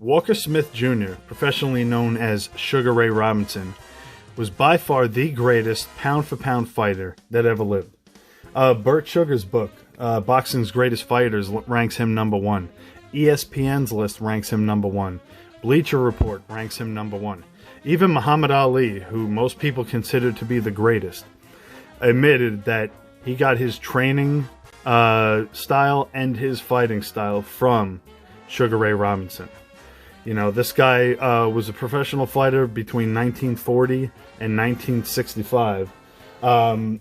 Walker Smith Jr., professionally known as Sugar Ray Robinson, was by far the greatest pound-for-pound fighter that ever lived. Burt Sugar's book, Boxing's Greatest Fighters, ranks him number 1. ESPN's list ranks him number 1. Bleacher Report ranks him number 1. Even Muhammad Ali, who most people consider to be the greatest, admitted that he got his training style and his fighting style from Sugar Ray Robinson. You know, this guy was a professional fighter between 1940 and 1965.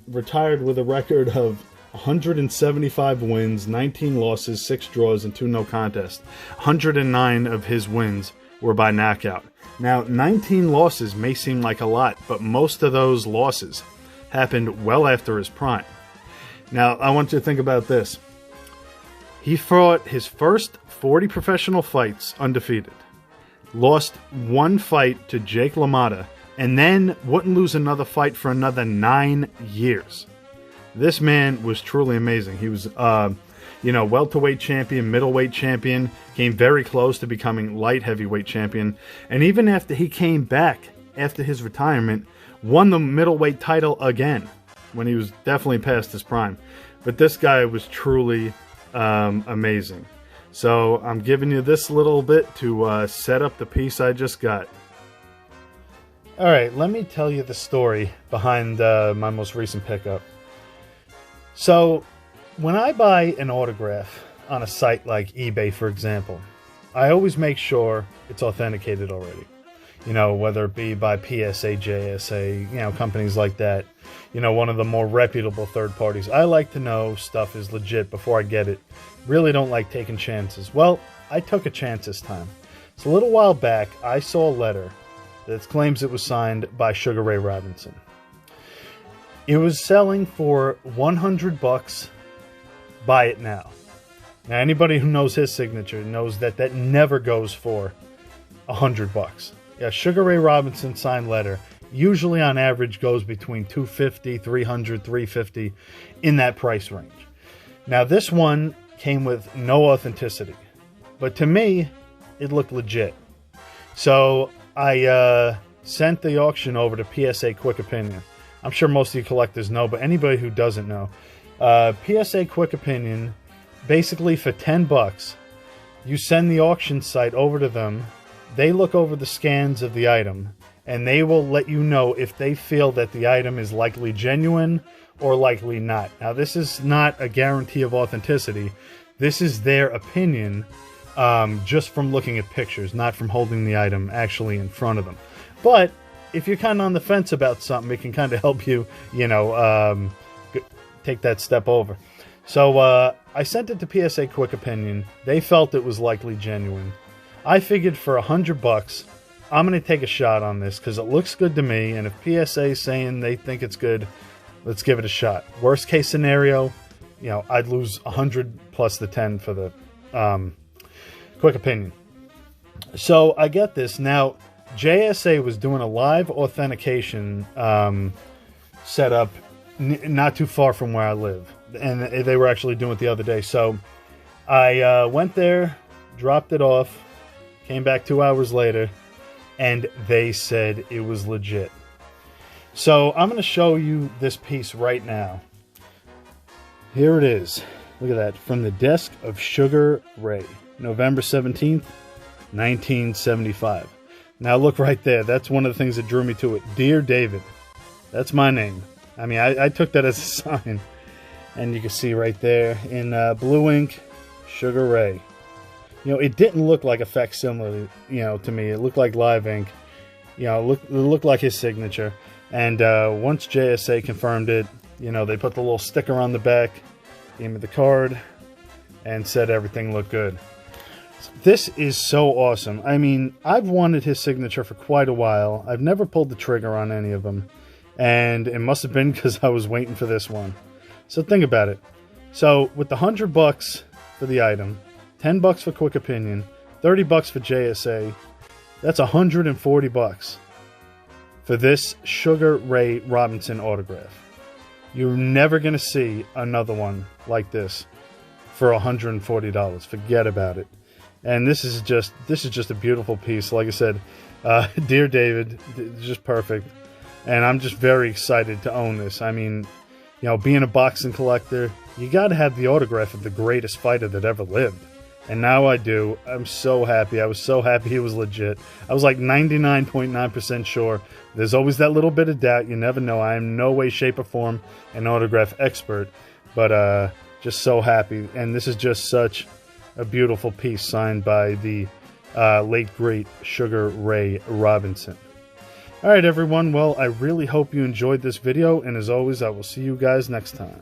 Retired with a record of 175 wins, 19 losses, 6 draws, and 2 no contests. 109 of his wins were by knockout. Now, 19 losses may seem like a lot, but most of those losses happened well after his prime. Now, I want you to think about this. He fought his first 40 professional fights undefeated. Lost 1 fight to Jake LaMotta, and then wouldn't lose another fight for another 9 years. This man was truly amazing. He was, welterweight champion, middleweight champion, came very close to becoming light heavyweight champion, and even after he came back after his retirement, won the middleweight title again when he was definitely past his prime. But this guy was truly amazing. So I'm giving you this little bit to set up the piece I just got. All right, let me tell you the story behind my most recent pickup. So when I buy an autograph on a site like eBay, for example, I always make sure it's authenticated already. You know, whether it be by PSA, JSA, companies like that. One of the more reputable third parties. I like to know stuff is legit before I get it. Really don't like taking chances. Well, I took a chance this time. So a little while back, I saw a letter that claims it was signed by Sugar Ray Robinson. It was selling for $100. Buy it now. Now, anybody who knows his signature knows that never goes for $100. Yeah, Sugar Ray Robinson signed letter usually on average goes between $250, $300, $350 in that price range. Now, this one came with no authenticity, but to me, it looked legit. So I sent the auction over to PSA Quick Opinion. I'm sure most of you collectors know, but anybody who doesn't know, PSA Quick Opinion, basically for $10, you send the auction site over to them. They look over the scans of the item, and they will let you know if they feel that the item is likely genuine or likely not. Now, this is not a guarantee of authenticity. This is their opinion just from looking at pictures, not from holding the item actually in front of them. But if you're kind of on the fence about something, it can kind of help you, take that step over. So I sent it to PSA Quick Opinion. They felt it was likely genuine. I figured for $100, I'm going to take a shot on this because it looks good to me. And if PSA is saying they think it's good, let's give it a shot. Worst case scenario, I'd lose 100 plus the 10 for the Quick Opinion. So I get this. Now, JSA was doing a live authentication setup not too far from where I live. And they were actually doing it the other day. So I went there, dropped it off, came back 2 hours later, and they said it was legit. So I'm going to show you this piece right now. Here it is. Look at that. From the desk of Sugar Ray. November 17th, 1975. Now look right there. That's one of the things that drew me to it. Dear David. That's my name. I mean, I took that as a sign. And you can see right there in blue ink, Sugar Ray. It didn't look like a facsimile, to me. It looked like live ink. It looked like his signature. And once JSA confirmed it, they put the little sticker on the back, gave me the card, and said everything looked good. This is so awesome. I mean, I've wanted his signature for quite a while. I've never pulled the trigger on any of them. And it must have been because I was waiting for this one. So think about it. So with the $100 for the item, $10 for Quick Opinion, $30 for JSA, that's $140 for this Sugar Ray Robinson autograph. You're never going to see another one like this for $140. Forget about it. And this is just a beautiful piece. Like I said, Dear David, just perfect. And I'm just very excited to own this. I mean, you know, being a boxing collector, you got to have the autograph of the greatest fighter that ever lived. And now I do. I'm so happy. I was so happy he was legit. I was like 99.9% sure. There's always that little bit of doubt. You never know. I am in no way, shape, or form an autograph expert. But just so happy. And this is just such a beautiful piece signed by the late, great Sugar Ray Robinson. All right, everyone. Well, I really hope you enjoyed this video. And as always, I will see you guys next time.